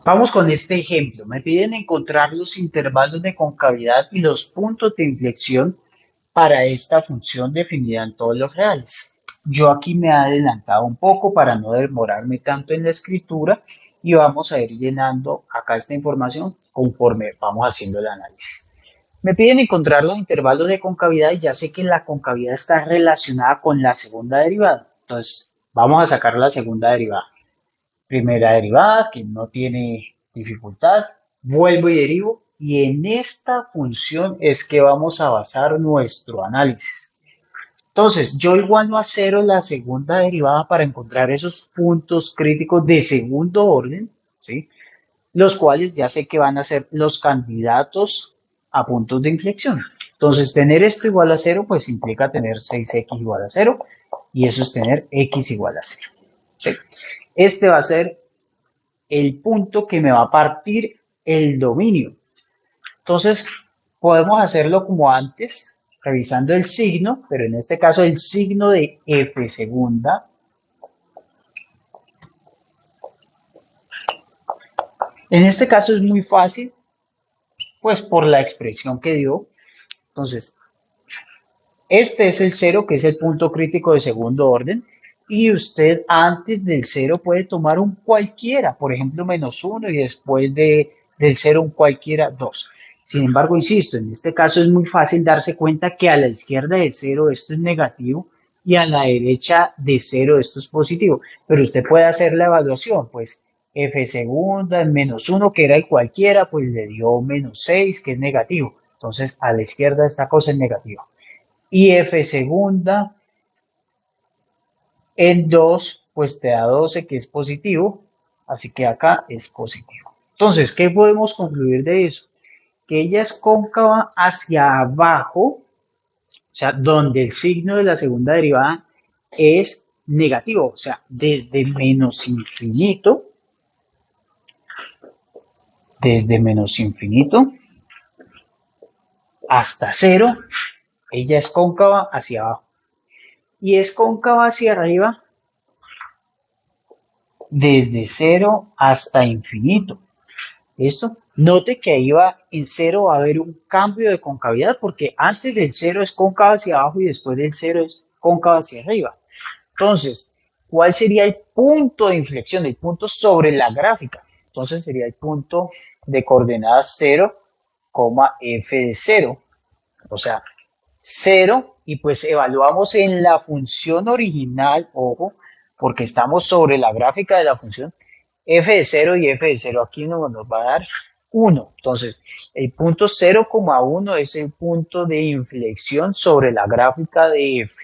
Vamos con este ejemplo. Me piden encontrar los intervalos de concavidad y los puntos de inflexión para esta función definida en todos los reales. Yo aquí me he adelantado un poco para no demorarme tanto en la escritura y vamos a ir llenando acá esta información conforme vamos haciendo el análisis. Me piden encontrar los intervalos de concavidad y ya sé que la concavidad está relacionada con la segunda derivada. Entonces, vamos a sacar la segunda derivada. Primera derivada, que no tiene dificultad, vuelvo y derivo, y en esta función es que vamos a basar nuestro análisis. Entonces, yo igualo a cero la segunda derivada para encontrar esos puntos críticos de segundo orden, ¿sí? Los cuales ya sé que van a ser los candidatos a puntos de inflexión. Entonces, tener esto igual a cero, pues implica tener 6x igual a cero, y eso es tener x igual a cero. ¿Sí? Este va a ser el punto que me va a partir el dominio. Entonces, podemos hacerlo como antes, revisando el signo, pero en este caso el signo de f segunda. En este caso es muy fácil, pues por la expresión que dio. Entonces, este es el cero, que es el punto crítico de segundo orden, y usted antes del cero puede tomar un cualquiera, por ejemplo, -1 y después del cero un cualquiera 2. Sin embargo, insisto, en este caso es muy fácil darse cuenta que a la izquierda de cero esto es negativo y a la derecha de cero esto es positivo. Pero usted puede hacer la evaluación, pues f segunda, el -1 que era el cualquiera, pues le dio -6 que es negativo. Entonces, a la izquierda esta cosa es negativa y f segunda en 2, pues te da 12 que es positivo, así que acá es positivo. Entonces, ¿qué podemos concluir de eso? Que ella es cóncava hacia abajo, o sea, donde el signo de la segunda derivada es negativo, o sea, desde menos infinito hasta cero, ella es cóncava hacia abajo. Y es cóncava hacia arriba desde cero hasta infinito. ¿Listo? Note que ahí va en cero va a haber un cambio de concavidad porque antes del cero es cóncava hacia abajo y después del cero es cóncava hacia arriba. Entonces, ¿cuál sería el punto de inflexión? El punto sobre la gráfica. Entonces sería el punto de coordenadas 0, f de 0. O sea, 0 y pues evaluamos en la función original, ojo, porque estamos sobre la gráfica de la función, f de 0 y f de 0 aquí nos va a dar 1. Entonces, el punto 0,1 es el punto de inflexión sobre la gráfica de f.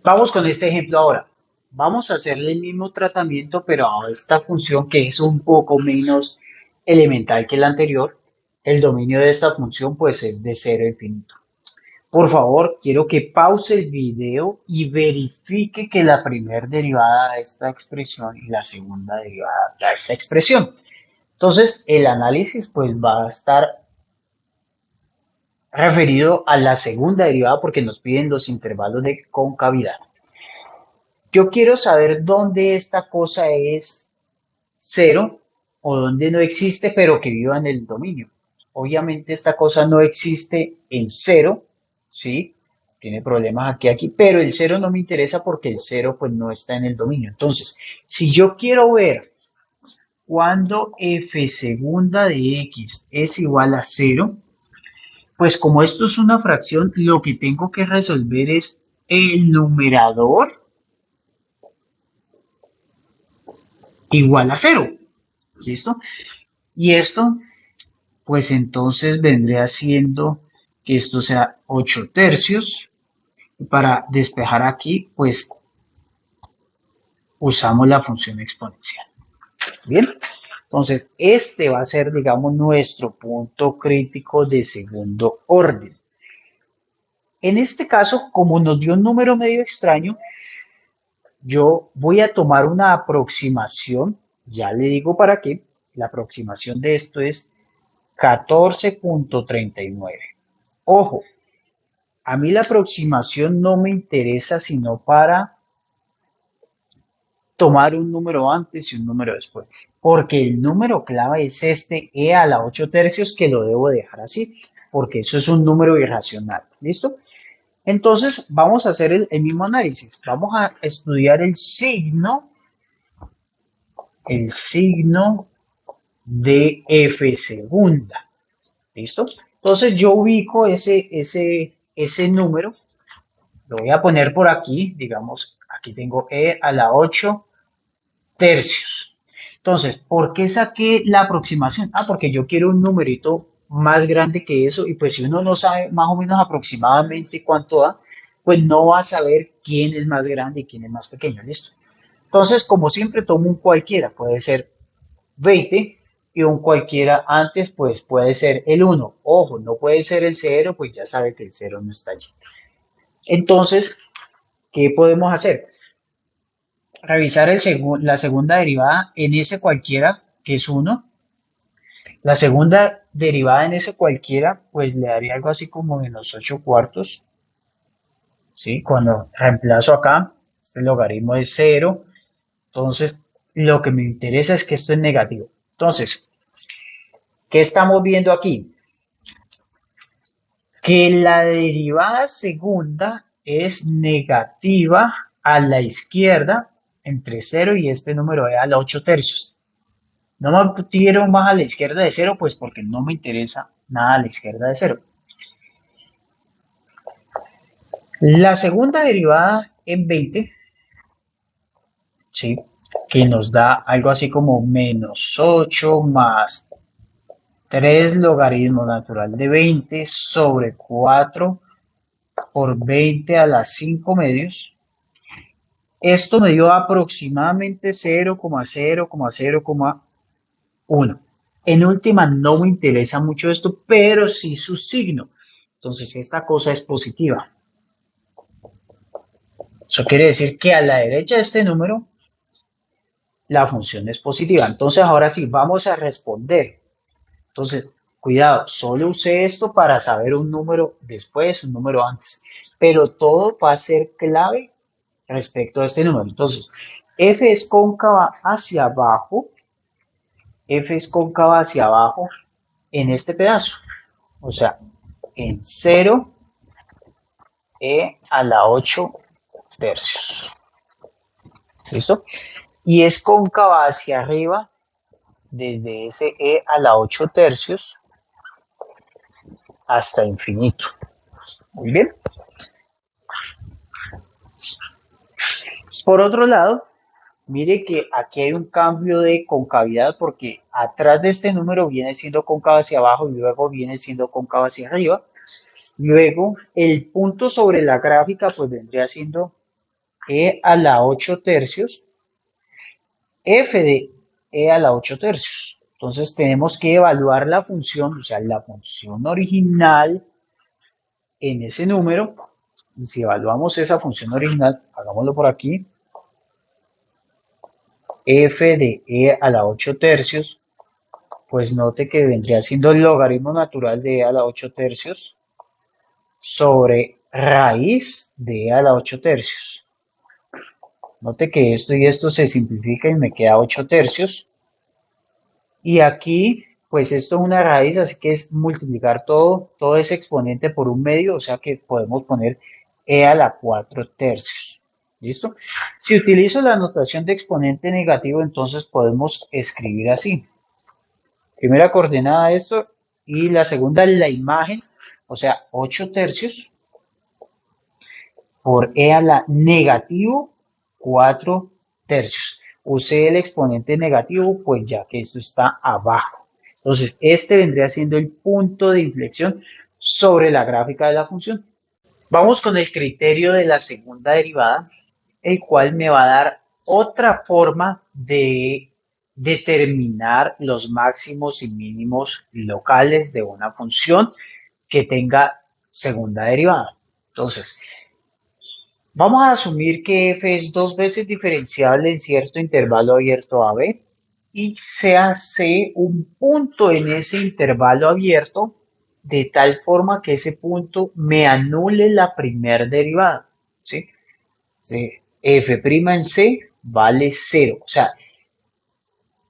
Vamos con este ejemplo ahora. Vamos a hacerle el mismo tratamiento, pero a esta función que es un poco menos elemental que la anterior. El dominio de esta función pues es de 0 a infinito. Por favor, quiero que pause el video y verifique que la primera derivada de esta expresión y la segunda derivada de esta expresión. Entonces, el análisis pues va a estar referido a la segunda derivada porque nos piden los intervalos de concavidad. Yo quiero saber dónde esta cosa es cero o dónde no existe, pero que viva en el dominio. Obviamente esta cosa no existe en cero, ¿sí? Tiene problemas aquí, pero el cero no me interesa porque el cero pues no está en el dominio. Entonces, si yo quiero ver cuando f segunda de x es igual a cero, pues como esto es una fracción, lo que tengo que resolver es el numerador igual a cero. ¿Listo? Y esto, pues entonces vendría siendo que esto sea 8 tercios. Para despejar aquí, pues usamos la función exponencial. Bien, entonces este va a ser, digamos, nuestro punto crítico de segundo orden. En este caso, como nos dio un número medio extraño, yo voy a tomar una aproximación, ya le digo para qué, la aproximación de esto es 14.39. Ojo, a mí la aproximación no me interesa sino para tomar un número antes y un número después. porque el número clave es este e a la 8 tercios, que lo debo dejar así, porque eso es un número irracional. ¿Listo? Entonces, vamos a hacer el mismo análisis. Vamos a estudiar el signo de f segunda. ¿Listo? Entonces, yo ubico ese número, lo voy a poner por aquí, digamos, aquí tengo e a la 8 tercios. Entonces, ¿por qué saqué la aproximación? Ah, porque yo quiero un numerito más grande que eso, y pues si uno no sabe más o menos aproximadamente cuánto da, pues no va a saber quién es más grande y quién es más pequeño. ¿Listo? Entonces, como siempre, tomo un cualquiera, puede ser 20, y un cualquiera antes, pues puede ser el 1. Ojo, no puede ser el 0, pues ya sabe que el 0 no está allí. Entonces, ¿qué podemos hacer? Revisar la segunda derivada en ese cualquiera, que es 1. La segunda derivada en ese cualquiera, pues le daría algo así como -8 cuartos. ¿Sí? Cuando reemplazo acá, este logaritmo es 0. Entonces, lo que me interesa es que esto es negativo. Entonces, ¿qué estamos viendo aquí? Que la derivada segunda es negativa a la izquierda entre 0 y este número e a la 8 tercios. No me tiro más a la izquierda de 0, pues porque no me interesa nada a la izquierda de 0. La segunda derivada en 20, ¿sí? Que nos da algo así como -8 más 3 logaritmo natural de 20 sobre 4 por 20 a las 5 medios. Esto me dio aproximadamente 0,0,0,1. En última, no me interesa mucho esto, pero sí su signo. Entonces, esta cosa es positiva. Eso quiere decir que a la derecha de este número, la función es positiva. Entonces, ahora sí, vamos a responder. Entonces, cuidado, solo usé esto para saber un número después, un número antes. Pero todo va a ser clave respecto a este número. Entonces, f es cóncava hacia abajo. F es cóncava hacia abajo en este pedazo. O sea, en 0 e a la 8 tercios. ¿Listo? Y es cóncava hacia arriba desde ese e a la 8 tercios hasta infinito. Muy bien. Por otro lado, mire que aquí hay un cambio de concavidad, porque atrás de este número viene siendo cóncavo hacia abajo y luego viene siendo cóncavo hacia arriba. Luego, el punto sobre la gráfica pues vendría siendo e a la 8 tercios, f de e a la 8 tercios. Entonces tenemos que evaluar la función, o sea, la función original en ese número. Y si evaluamos esa función original, hagámoslo por aquí, f de e a la 8 tercios, pues note que vendría siendo el logaritmo natural de e a la 8 tercios sobre raíz de e a la 8 tercios. Note que esto y esto se simplifica y me queda 8 tercios. Y aquí, pues esto es una raíz, así que es multiplicar todo ese exponente por un medio, o sea que podemos poner e a la 4 tercios. ¿Listo? Si utilizo la notación de exponente negativo, entonces podemos escribir así. Primera coordenada de esto y la segunda la imagen, o sea, 8 tercios por e a la negativo 4 tercios. Usé el exponente negativo, pues ya que esto está abajo. Entonces, este vendría siendo el punto de inflexión sobre la gráfica de la función. Vamos con el criterio de la segunda derivada, el cual me va a dar otra forma de determinar los máximos y mínimos locales de una función que tenga segunda derivada. Entonces, vamos a asumir que f es dos veces diferenciable en cierto intervalo abierto AB y se hace un punto en ese intervalo abierto de tal forma que ese punto me anule la primera derivada. ¿Sí? Sí, f' en c vale 0. O sea,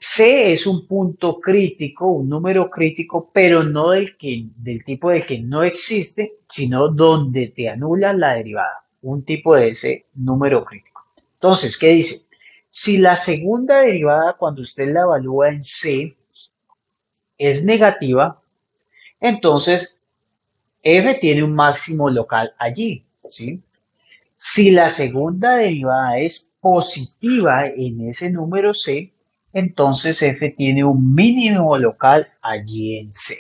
C es un punto crítico, un número crítico, pero no del tipo de que no existe, sino donde te anula la derivada, un tipo de ese número crítico. Entonces, ¿qué dice? Si la segunda derivada, cuando usted la evalúa en C, es negativa, entonces f tiene un máximo local allí, ¿sí? Si la segunda derivada es positiva en ese número C, entonces f tiene un mínimo local allí en C.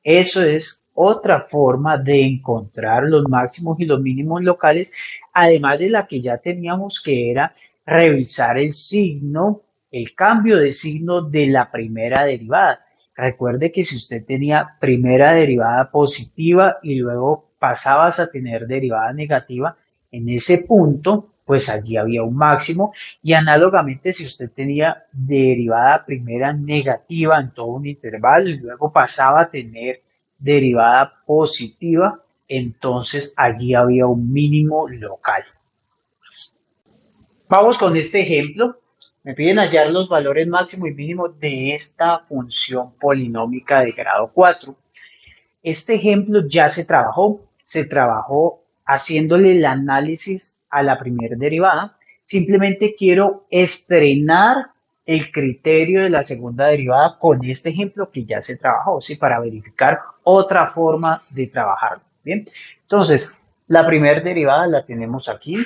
Eso es otra forma de encontrar los máximos y los mínimos locales, además de la que ya teníamos, que era revisar el signo, el cambio de signo de la primera derivada. Recuerde que si usted tenía primera derivada positiva y luego pasabas a tener derivada negativa, en ese punto, pues allí había un máximo, y análogamente si usted tenía derivada primera negativa en todo un intervalo y luego pasaba a tener derivada positiva, entonces allí había un mínimo local. Vamos con este ejemplo. Me piden hallar los valores máximo y mínimo de esta función polinómica de grado 4. Este ejemplo ya se trabajó haciéndole el análisis a la primera derivada. Simplemente quiero estrenar el criterio de la segunda derivada con este ejemplo que ya se trabajó, ¿sí? Para verificar otra forma de trabajarlo. Bien, entonces la primera derivada la tenemos aquí.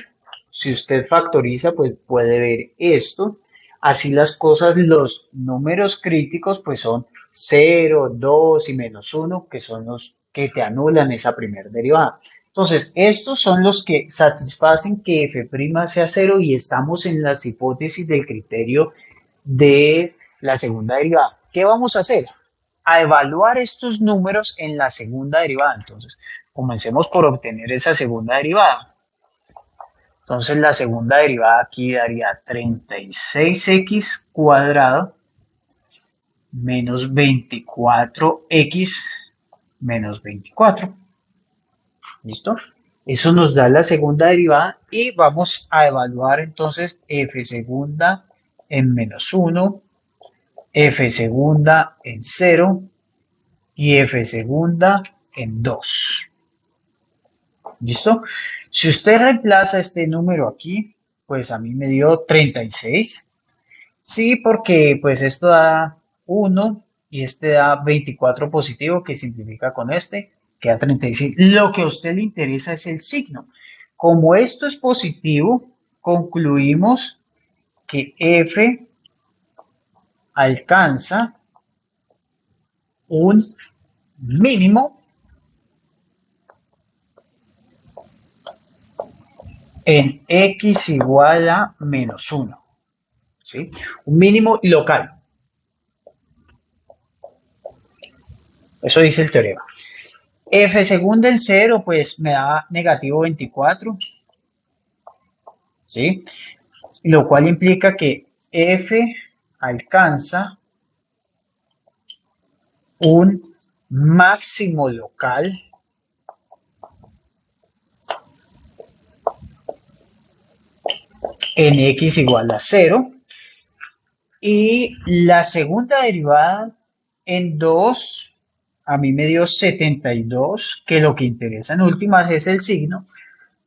Si usted factoriza, pues puede ver esto. Así las cosas, los números críticos, pues son 0, 2 y menos 1, que son los que te anulan esa primera derivada. Entonces, estos son los que satisfacen que f' sea 0 y estamos en las hipótesis del criterio de la segunda derivada. ¿Qué vamos a hacer? A evaluar estos números en la segunda derivada. Entonces, comencemos por obtener esa segunda derivada. Entonces, la segunda derivada aquí daría 36x cuadrado menos 24x menos 24. ¿Listo? Eso nos da la segunda derivada y vamos a evaluar entonces f segunda en menos 1, f segunda en 0 y f segunda en 2. ¿Listo? Si usted reemplaza este número aquí, pues a mí me dio 36. Sí, porque pues esto da 1 y este da 24 positivo, que simplifica con este, queda 36. Lo que a usted le interesa es el signo. Como esto es positivo, concluimos que f alcanza un mínimo en x igual a menos 1. ¿Sí? Un mínimo local. Eso dice el teorema. F segunda en 0, pues me da negativo 24. ¿Sí? Lo cual implica que f alcanza un máximo local en x igual a 0. Y la segunda derivada en 2, a mí me dio 72, que lo que interesa en últimas es el signo,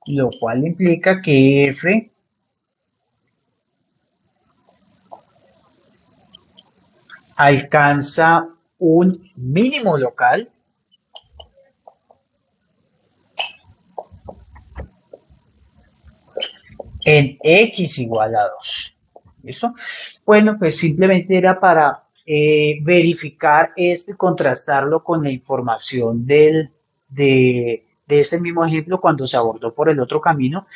lo cual implica que f alcanza un mínimo local en x igual a 2. ¿Listo? Bueno, pues simplemente era para verificar esto y contrastarlo con la información de este mismo ejemplo cuando se abordó por el otro camino.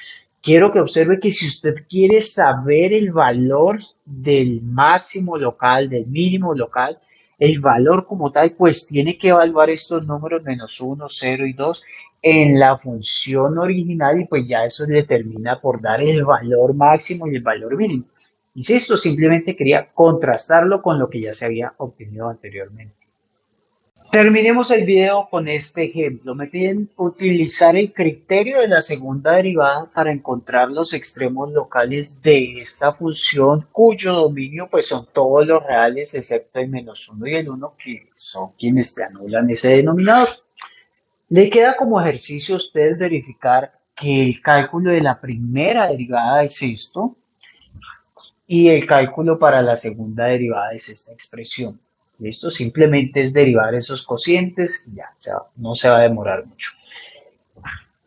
Quiero que observe que si usted quiere saber el valor del máximo local, del mínimo local, el valor como tal, pues tiene que evaluar estos números menos 1, 0 y 2 en la función original y pues ya eso le termina por dar el valor máximo y el valor mínimo. Insisto, simplemente quería contrastarlo con lo que ya se había obtenido anteriormente. Terminemos el video con este ejemplo. Me piden utilizar el criterio de la segunda derivada para encontrar los extremos locales de esta función cuyo dominio pues son todos los reales excepto el -1 y el 1 que son quienes te anulan ese denominador. Le queda como ejercicio a ustedes verificar que el cálculo de la primera derivada es esto y el cálculo para la segunda derivada es esta expresión. ¿Listo? Simplemente es derivar esos cocientes, ya, o sea, no se va a demorar mucho.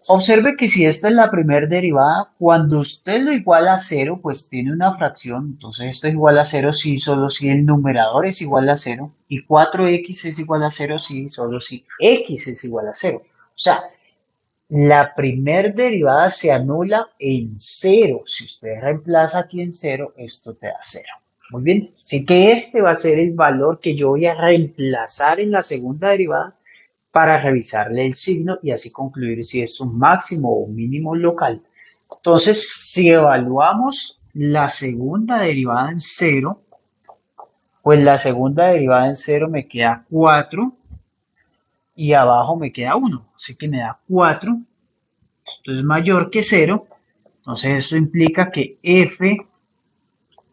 Observe que si esta es la primera derivada, cuando usted lo iguala a 0, pues tiene una fracción, entonces esto es igual a 0 si solo si el numerador es igual a 0 y 4x es igual a 0 si solo si x es igual a 0. O sea, la primera derivada se anula en 0. Si usted reemplaza aquí en 0, esto te da 0. Muy bien, así que este va a ser el valor que yo voy a reemplazar en la segunda derivada para revisarle el signo y así concluir si es un máximo o un mínimo local. Entonces, si evaluamos la segunda derivada en 0, pues la segunda derivada en 0 me queda 4 y abajo me queda 1. Así que me da 4. Esto es mayor que 0. Entonces, esto implica que f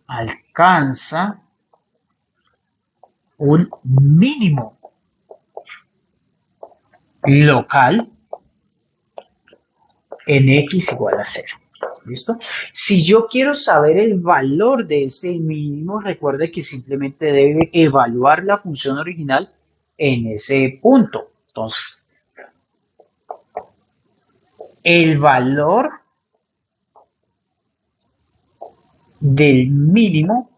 alcanza un mínimo local en x igual a 0. ¿Listo? Si yo quiero saber el valor de ese mínimo, recuerde que simplemente debe evaluar la función original en ese punto. Entonces, el valor del mínimo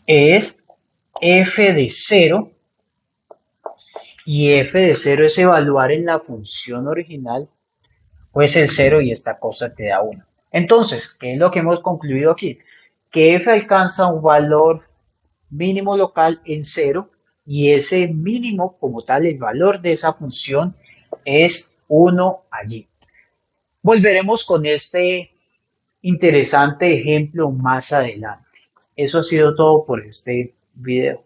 es f de 0 y f de 0 es evaluar en la función original pues el 0 y esta cosa te da 1. Entonces, ¿qué es lo que hemos concluido aquí? Que f alcanza un valor mínimo local en 0 y ese mínimo como tal, el valor de esa función es 1 allí. Volveremos con este interesante ejemplo más adelante. Eso ha sido todo por este video.